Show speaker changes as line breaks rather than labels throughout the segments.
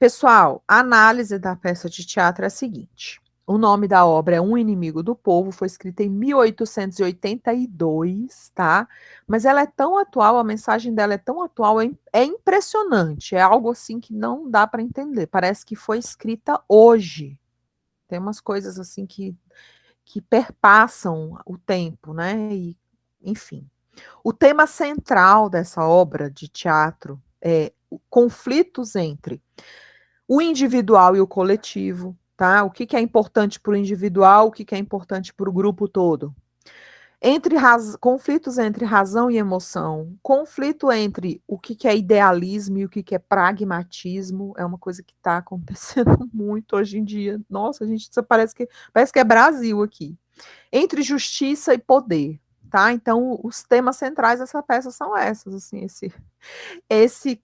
Pessoal, a análise da peça de teatro é a seguinte. O nome da obra é Um Inimigo do Povo, foi escrita em 1882, tá? Mas ela é tão atual, a mensagem dela é tão atual, é impressionante, é algo assim que não dá para entender. Parece que foi escrita hoje. Tem umas coisas assim que perpassam o tempo, né? E, enfim. O tema central dessa obra de teatro é conflitos entre o individual e o coletivo, tá? O que, que é importante para o individual, o que, que é importante para o grupo todo. Conflitos entre razão e emoção, conflito entre o que, que é idealismo e o que, que é pragmatismo, é uma coisa que está acontecendo muito hoje em dia. Nossa, gente, isso parece que é Brasil aqui. Entre justiça e poder, tá? Então, os temas centrais dessa peça são essas, assim, esse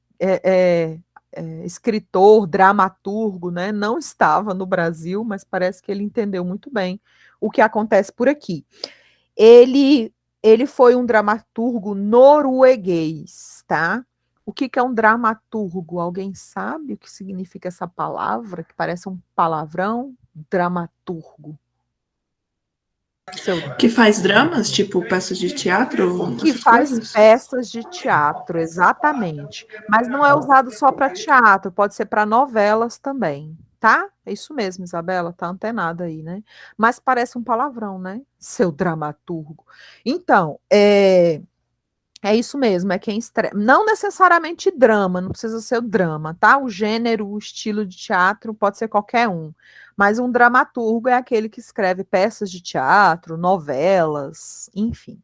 escritor, dramaturgo, né, não estava no Brasil, mas parece que ele entendeu muito bem o que acontece por aqui. Ele, ele foi um dramaturgo norueguês, tá? O que, que é um dramaturgo? Alguém sabe o que significa essa palavra, que parece um palavrão? Dramaturgo. Seu
Que faz dramas, tipo peças de
O
teatro,
que
essas
faz
coisas?
peças de teatro, exatamente. Mas não é usado só para teatro, pode ser para novelas também, tá? É isso mesmo, Isabela, tá antenada aí, né? Mas parece um palavrão, né? Seu dramaturgo. Então, é isso mesmo, é quem escreve. Não necessariamente drama, não precisa ser o drama, tá? O gênero, o estilo de teatro pode ser qualquer um. Mas um dramaturgo é aquele que escreve peças de teatro, novelas, enfim.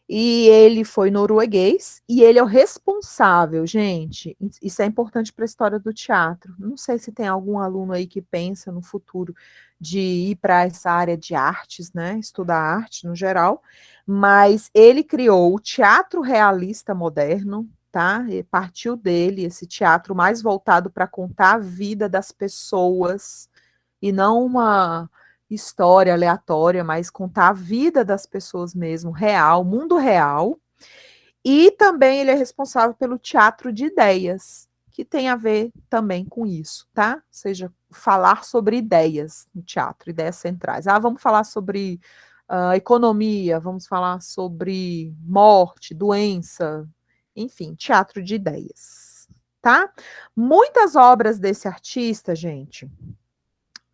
E ele foi norueguês e ele é o responsável, gente. Isso é importante para a história do teatro. Não sei se tem algum aluno aí que pensa no futuro de ir para essa área de artes, né? Estudar arte no geral, mas ele criou o teatro realista moderno, tá? E partiu dele esse teatro mais voltado para contar a vida das pessoas e não uma história aleatória, mas contar a vida das pessoas mesmo, real, mundo real. E também ele é responsável pelo teatro de ideias, que tem a ver também com isso, tá? Ou seja, falar sobre ideias no teatro, ideias centrais. Ah, vamos falar sobre economia, vamos falar sobre morte, doença, enfim, teatro de ideias, tá? Muitas obras desse artista, gente,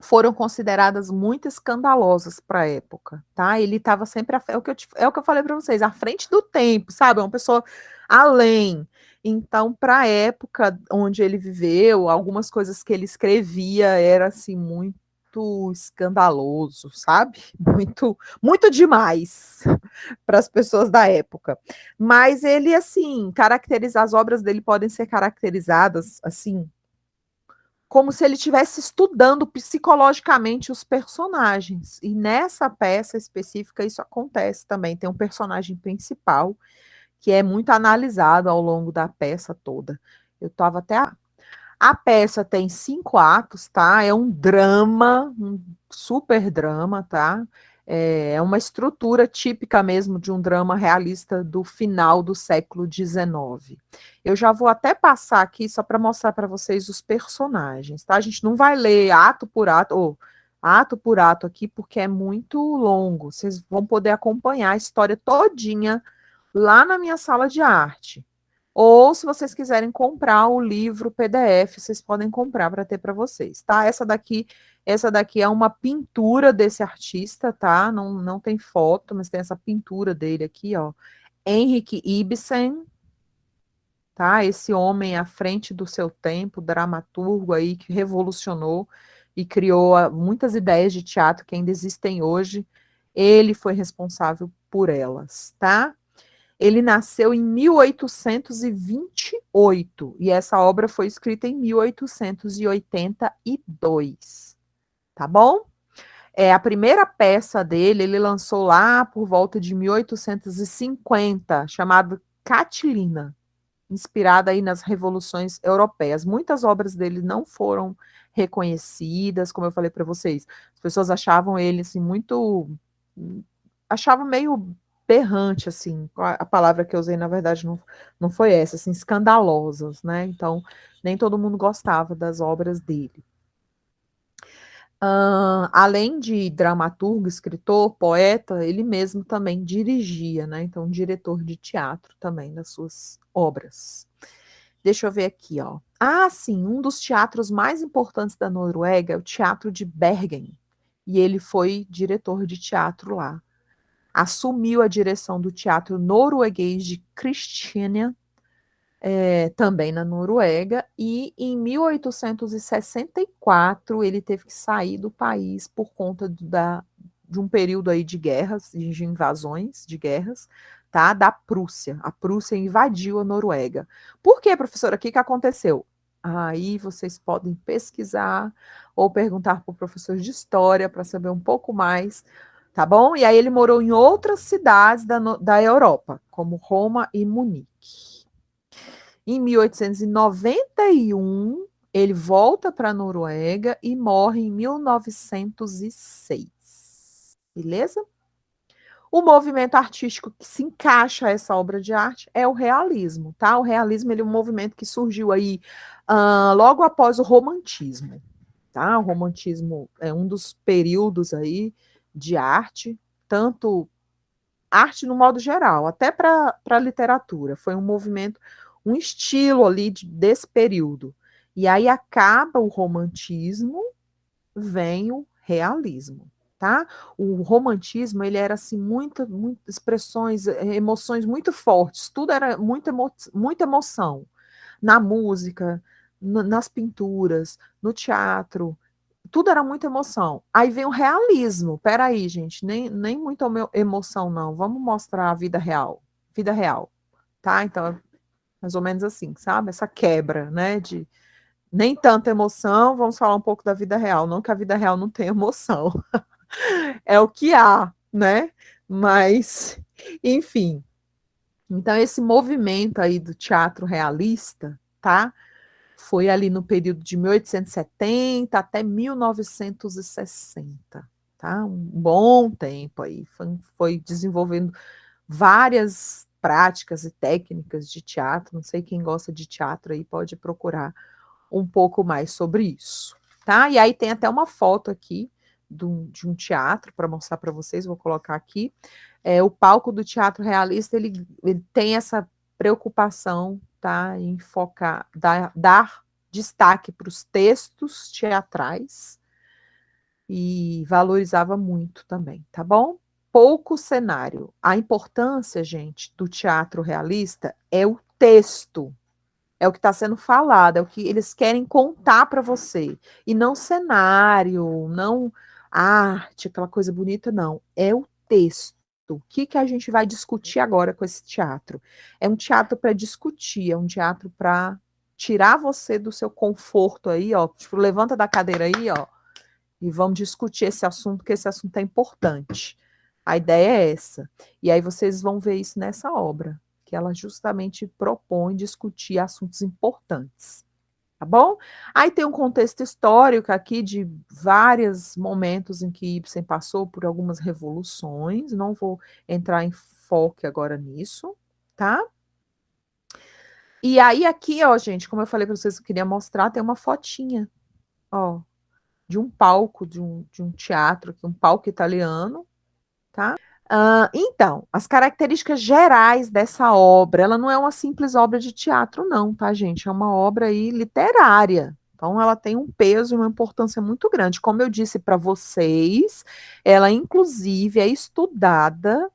foram consideradas muito escandalosas para a época, tá? Ele estava sempre é o que eu falei para vocês, à frente do tempo, sabe? É uma pessoa além. Então, para a época onde ele viveu, algumas coisas que ele escrevia era assim muito escandaloso, sabe? Muito demais para as pessoas da época. Mas ele assim, as obras dele podem ser caracterizadas assim como se ele estivesse estudando psicologicamente os personagens. E nessa peça específica isso acontece também. Tem um personagem principal que é muito analisado ao longo da peça toda. Eu estava até. A peça tem 5 atos, tá? É um drama, um super drama, tá? É uma estrutura típica mesmo de um drama realista do final do século XIX. Eu já vou até passar aqui só para mostrar para vocês os personagens, tá? A gente não vai ler ato por ato, ou ato por ato aqui, porque é muito longo. Vocês vão poder acompanhar a história todinha lá na minha sala de arte. Ou se vocês quiserem comprar o livro PDF, vocês podem comprar para ter para vocês, tá? Essa daqui é uma pintura desse artista, tá? Não tem foto, mas tem essa pintura dele aqui, ó. Henrik Ibsen, tá? Esse homem à frente do seu tempo, dramaturgo aí que revolucionou e criou muitas ideias de teatro que ainda existem hoje. Ele foi responsável por elas, tá? Ele nasceu em 1828 e essa obra foi escrita em 1882, tá bom? A primeira peça dele, ele lançou lá por volta de 1850, chamada Catilina, inspirada aí nas revoluções europeias. Muitas obras dele não foram reconhecidas, como eu falei para vocês. As pessoas achavam ele assim muito achavam meio berrante, assim, a palavra que eu usei, na verdade, não foi essa, assim, escandalosas, né? Então, nem todo mundo gostava das obras dele. Além de dramaturgo, escritor, poeta, ele mesmo também dirigia, né? Então, diretor de teatro também das suas obras. Deixa eu ver aqui, ó. Ah, sim, um dos teatros mais importantes da Noruega é o Teatro de Bergen. E ele foi diretor de teatro lá. Assumiu a direção do Teatro Norueguês de Christiania, também na Noruega, e em 1864 ele teve que sair do país por conta de um período aí de guerras, de invasões, de guerras, tá? Da Prússia. A Prússia invadiu a Noruega. Por quê, professora? O que aconteceu? Aí vocês podem pesquisar ou perguntar para o professor de história para saber um pouco mais, tá bom? E aí ele morou em outras cidades da Europa, como Roma e Munique. Em 1891, ele volta para a Noruega e morre em 1906. Beleza? O movimento artístico que se encaixa a essa obra de arte é o realismo, tá? O realismo ele é um movimento que surgiu aí logo após o romantismo, tá? O romantismo é um dos períodos aí de arte, tanto arte no modo geral, até para a literatura. Foi um movimento, um estilo ali desse período. E aí acaba o romantismo, vem o realismo, tá? O romantismo, ele era assim, muita expressões, emoções muito fortes, tudo era muita emoção. Na música, nas pinturas, no teatro, tudo era muita emoção. Aí vem o realismo. Peraí, gente, nem muita emoção, não. Vamos mostrar a vida real. Vida real, tá? Então, mais ou menos assim, sabe? Essa quebra, né? De nem tanta emoção, vamos falar um pouco da vida real. Não que a vida real não tenha emoção. É o que há, né? Mas, enfim. Então, esse movimento aí do teatro realista, tá? Foi ali no período de 1870 até 1960, tá? Um bom tempo aí. Foi desenvolvendo várias práticas e técnicas de teatro. Não sei quem gosta de teatro aí pode procurar um pouco mais sobre isso, tá? E aí tem até uma foto aqui de um teatro para mostrar para vocês, vou colocar aqui. O palco do teatro realista, ele tem essa preocupação, tá, em focar, dar destaque para os textos teatrais e valorizava muito também, tá bom? Pouco cenário. A importância, gente, do teatro realista é o texto, é o que está sendo falado, é o que eles querem contar para você. E não cenário, não arte, aquela coisa bonita, não. É o texto. O que a gente vai discutir agora com esse teatro? É um teatro para discutir, é um teatro para tirar você do seu conforto aí, ó. Tipo, levanta da cadeira aí, ó, e vamos discutir esse assunto, porque esse assunto é importante. A ideia é essa. E aí vocês vão ver isso nessa obra, que ela justamente propõe discutir assuntos importantes. Tá bom? Aí tem um contexto histórico aqui de vários momentos em que Ibsen passou por algumas revoluções. Não vou entrar em foco agora nisso, tá? E aí aqui, ó, gente, como eu falei para vocês, eu queria mostrar, tem uma fotinha, ó, de um palco, de um teatro, aqui, um palco italiano, tá? Então, as características gerais dessa obra, ela não é uma simples obra de teatro, não, tá, gente? É uma obra aí literária. Então, ela tem um peso e uma importância muito grande. Como eu disse para vocês, ela, inclusive, é estudada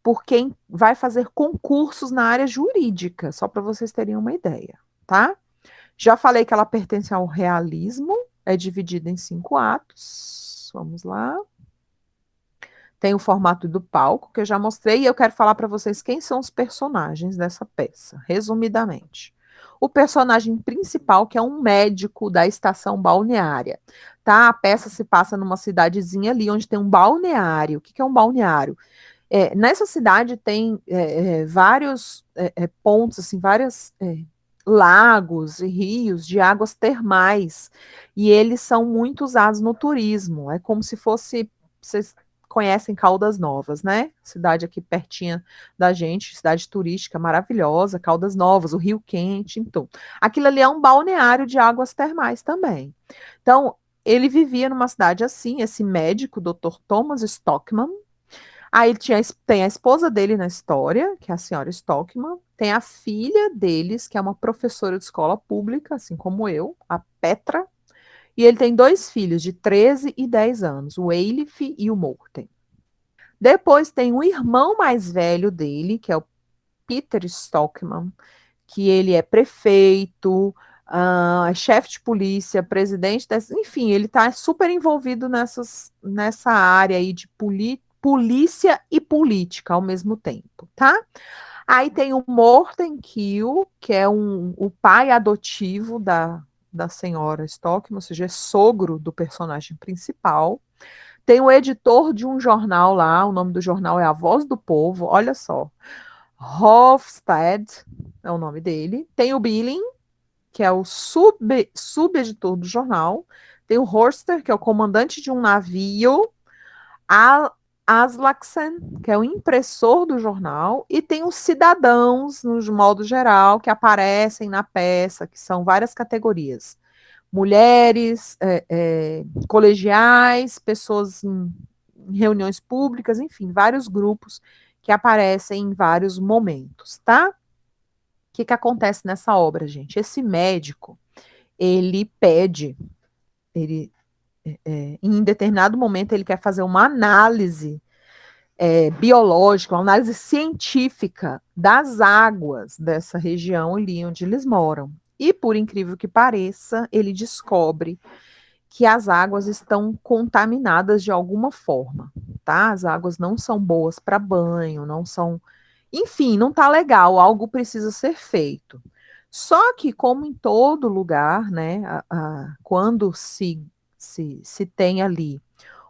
por quem vai fazer concursos na área jurídica, só para vocês terem uma ideia, tá? Já falei que ela pertence ao realismo, é dividida em 5 atos. Vamos lá. Tem o formato do palco, que eu já mostrei, e eu quero falar para vocês quem são os personagens dessa peça, resumidamente. O personagem principal, que é um médico da estação balneária, tá? A peça se passa numa cidadezinha ali, onde tem um balneário. O que é um balneário? Nessa cidade tem vários pontos, assim, vários lagos e rios de águas termais, e eles são muito usados no turismo. É como se fosse, vocês conhecem Caldas Novas, né? Cidade aqui pertinho da gente, cidade turística maravilhosa, Caldas Novas, o Rio Quente, então. Aquilo ali é um balneário de águas termais também. Então, ele vivia numa cidade assim, esse médico, Dr. Thomas Stockman. Aí ele tem a esposa dele na história, que é a senhora Stockman. Tem a filha deles, que é uma professora de escola pública, assim como eu, a Petra. E ele tem dois filhos de 13 e 10 anos, o Eilif e o Morten. Depois tem o irmão mais velho dele, que é o Peter Stockman, que ele é prefeito, chefe de polícia, presidente, enfim, ele está super envolvido nessa área aí de polícia e política ao mesmo tempo, tá? Aí tem o Morten Kiel, que é o pai adotivo da senhora Stockman, ou seja, é sogro do personagem principal. Tem o editor de um jornal lá, o nome do jornal é A Voz do Povo, olha só. Hofstad é o nome dele. Tem o Billing, que é o subeditor do jornal. Tem o Horster, que é o comandante de um navio. A Aslaksen, que é o impressor do jornal. E tem os cidadãos, no modo geral, que aparecem na peça, que são várias categorias. Mulheres, colegiais, pessoas em reuniões públicas, enfim, vários grupos que aparecem em vários momentos, tá? O que acontece nessa obra, gente? Esse médico, ele pede, ele, em determinado momento, ele quer fazer uma análise biológica, uma análise científica das águas dessa região ali onde eles moram. E, por incrível que pareça, ele descobre que as águas estão contaminadas de alguma forma, tá? As águas não são boas para banho, não são. Enfim, não tá legal, algo precisa ser feito. Só que, como em todo lugar, né, quando se tem ali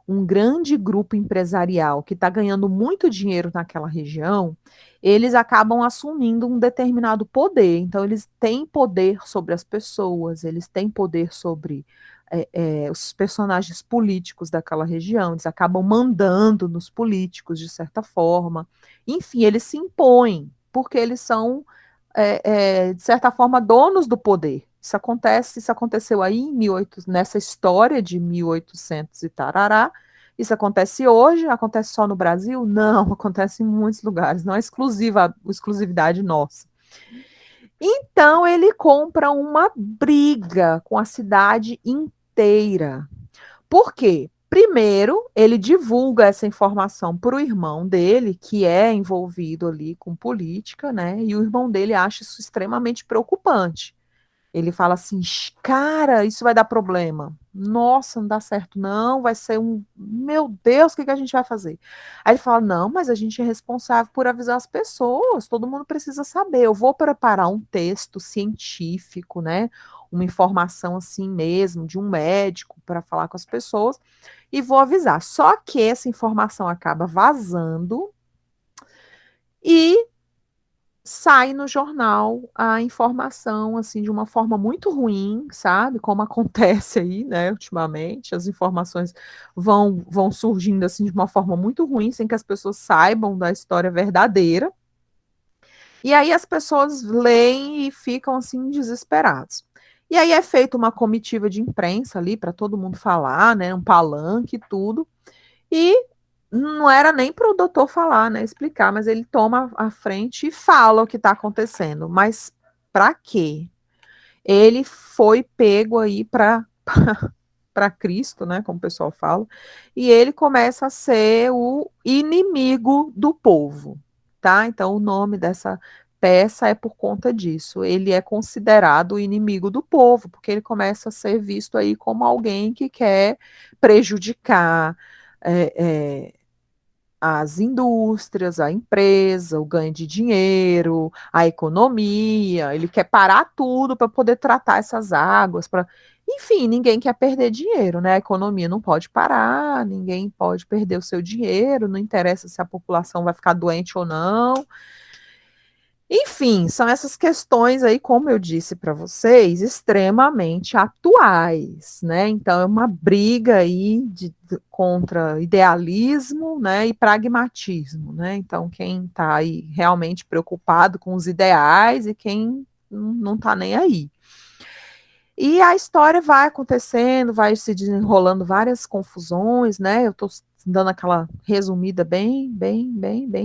um grande grupo empresarial que está ganhando muito dinheiro naquela região, eles acabam assumindo um determinado poder. Então, eles têm poder sobre as pessoas, eles têm poder sobre os personagens políticos daquela região, eles acabam mandando nos políticos, de certa forma. Enfim, eles se impõem, porque eles são, de certa forma, donos do poder. Isso aconteceu aí nessa história de 1800 e tarará. Isso acontece hoje? Acontece só no Brasil? Não, acontece em muitos lugares, não é exclusividade nossa. Então ele compra uma briga com a cidade inteira. Por quê? Primeiro, ele divulga essa informação para o irmão dele, que é envolvido ali com política, né? E o irmão dele acha isso extremamente preocupante. Ele fala assim: cara, isso vai dar problema. Nossa, não dá certo, não. Vai ser um. Meu Deus, o que a gente vai fazer? Aí ele fala: não, mas a gente é responsável por avisar as pessoas, todo mundo precisa saber. Eu vou preparar um texto científico, né? Uma informação assim mesmo, de um médico, para falar com as pessoas, e vou avisar. Só que essa informação acaba vazando e sai no jornal a informação, assim, de uma forma muito ruim, sabe, como acontece aí, né, ultimamente, as informações vão surgindo, assim, de uma forma muito ruim, sem que as pessoas saibam da história verdadeira, e aí as pessoas leem e ficam, assim, desesperados. E aí é feita uma comitiva de imprensa ali, para todo mundo falar, né, um palanque e tudo, e não era nem para o doutor falar, né, explicar, mas ele toma a frente e fala o que está acontecendo. Mas para quê? Ele foi pego aí para para Cristo, né, como o pessoal fala, e ele começa a ser o inimigo do povo, tá? Então o nome dessa peça é por conta disso. Ele é considerado o inimigo do povo, porque ele começa a ser visto aí como alguém que quer prejudicar as indústrias, a empresa, o ganho de dinheiro, a economia, ele quer parar tudo para poder tratar essas águas, para, enfim, ninguém quer perder dinheiro, né? A economia não pode parar, ninguém pode perder o seu dinheiro, não interessa se a população vai ficar doente ou não. Enfim, são essas questões aí, como eu disse para vocês, extremamente atuais, né? Então é uma briga aí contra idealismo, né, e pragmatismo, né? Então quem está aí realmente preocupado com os ideais e quem não está nem aí. E a história vai acontecendo, vai se desenrolando várias confusões, né? Eu estou dando aquela resumida bem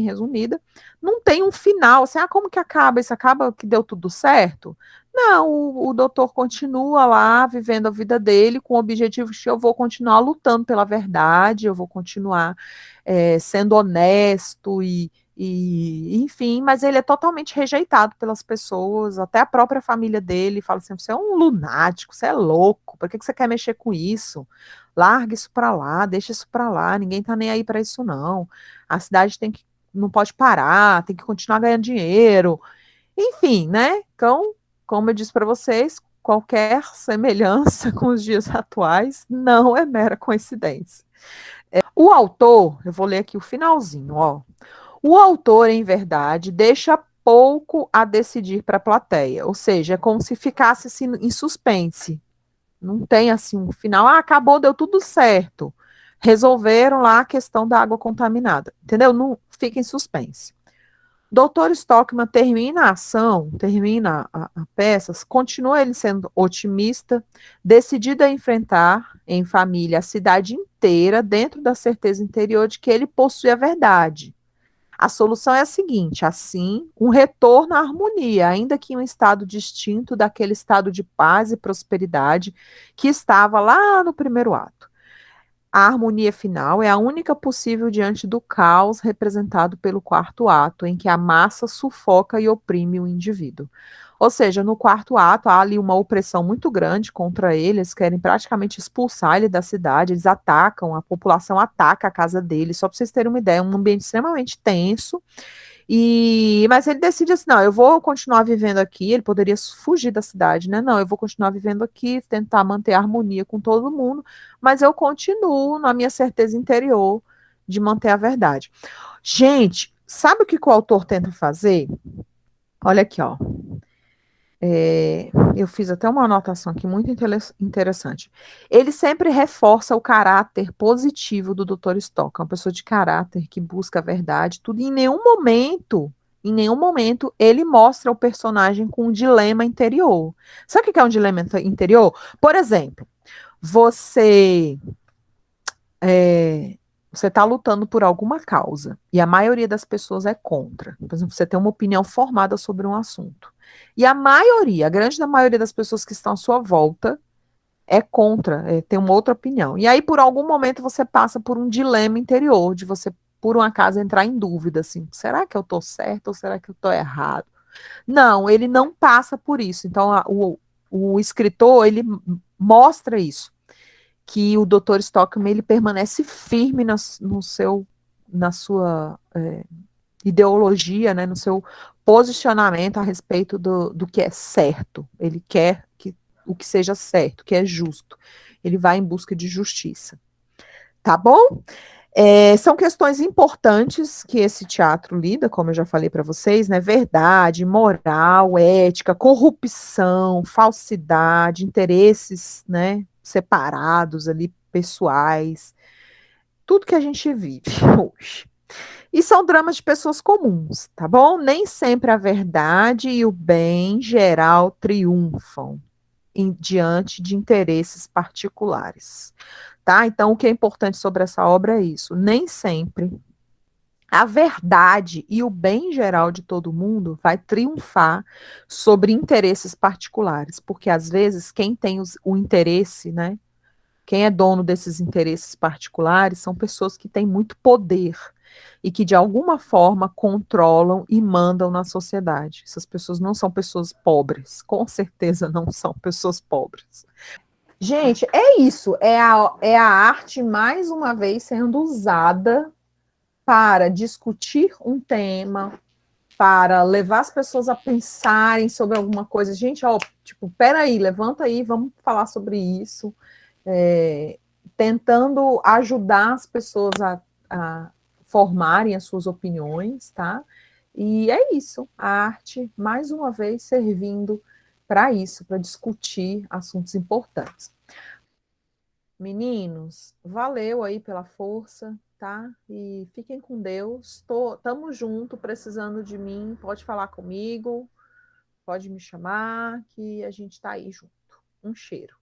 resumida. Não tem um final, assim, como que acaba? Isso acaba que deu tudo certo? Não, o doutor continua lá vivendo a vida dele com o objetivo de que eu vou continuar lutando pela verdade, eu vou continuar sendo honesto enfim, mas ele é totalmente rejeitado pelas pessoas, até a própria família dele fala assim: você é um lunático, você é louco, por que você quer mexer com isso? Larga isso para lá, deixa isso para lá, ninguém tá nem aí para isso não. A cidade não pode parar, tem que continuar ganhando dinheiro. Enfim, né? Então, como eu disse para vocês, qualquer semelhança com os dias atuais não é mera coincidência. O autor, eu vou ler aqui o finalzinho, ó. O autor, em verdade, deixa pouco a decidir para a plateia, ou seja, é como se ficasse assim, em suspense. Não tem assim um final, acabou, deu tudo certo. Resolveram lá a questão da água contaminada, entendeu? Não fica em suspense. Dr. Stockman termina a ação, termina a peça, continua ele sendo otimista, decidido a enfrentar em família a cidade inteira, dentro da certeza interior de que ele possui a verdade. A solução é a seguinte: assim, um retorno à harmonia, ainda que em um estado distinto daquele estado de paz e prosperidade que estava lá no primeiro ato. A harmonia final é a única possível diante do caos representado pelo quarto ato, em que a massa sufoca e oprime o indivíduo. Ou seja, no quarto ato há ali uma opressão muito grande contra ele, eles querem praticamente expulsar ele da cidade, eles atacam, a população ataca a casa dele, só para vocês terem uma ideia, um ambiente extremamente tenso, mas ele decide assim, não, eu vou continuar vivendo aqui, ele poderia fugir da cidade, né? Não, eu vou continuar vivendo aqui, tentar manter a harmonia com todo mundo, mas eu continuo na minha certeza interior de manter a verdade. Gente, sabe o que o autor tenta fazer? Olha aqui, ó. Eu fiz até uma anotação aqui muito interessante. Ele sempre reforça o caráter positivo do Dr. Stock, uma pessoa de caráter que busca a verdade, tudo. E em nenhum momento, ele mostra o personagem com um dilema interior. Sabe o que é um dilema interior? Por exemplo, você é, você está lutando por alguma causa e a maioria das pessoas é contra. Por exemplo, você tem uma opinião formada sobre um assunto. E a grande maioria das pessoas que estão à sua volta é contra, tem uma outra opinião. E aí, por algum momento, você passa por um dilema interior, de você, por um acaso, entrar em dúvida, assim, será que eu estou certo ou será que eu estou errado? Não, ele não passa por isso. Então, o escritor, ele mostra isso, que o Dr. Stockman ele permanece firme na sua ideologia, né, no seu posicionamento a respeito do que é certo. Ele quer que o que seja certo, que é justo. Ele vai em busca de justiça. Tá bom? São questões importantes que esse teatro lida, como eu já falei para vocês, né? Verdade, moral, ética, corrupção, falsidade, interesses, né? Separados ali, pessoais, tudo que a gente vive hoje. E são dramas de pessoas comuns, tá bom? Nem sempre a verdade e o bem geral triunfam diante de interesses particulares, tá? Então, o que é importante sobre essa obra é isso. Nem sempre a verdade e o bem geral de todo mundo vai triunfar sobre interesses particulares, porque às vezes quem tem o interesse, né? Quem é dono desses interesses particulares são pessoas que têm muito poder e que de alguma forma controlam e mandam na sociedade. Essas pessoas não são pessoas pobres, com certeza não são pessoas pobres. Gente, é isso, é a arte mais uma vez sendo usada para discutir um tema, para levar as pessoas a pensarem sobre alguma coisa. Gente, ó, tipo, peraí, levanta aí, vamos falar sobre isso. É, tentando ajudar as pessoas a formarem as suas opiniões, tá? E é isso, a arte, mais uma vez, servindo para isso, para discutir assuntos importantes. Meninos, valeu aí pela força, tá? E fiquem com Deus. Tamo junto, precisando de mim, pode falar comigo, pode me chamar, que a gente tá aí junto. Um cheiro.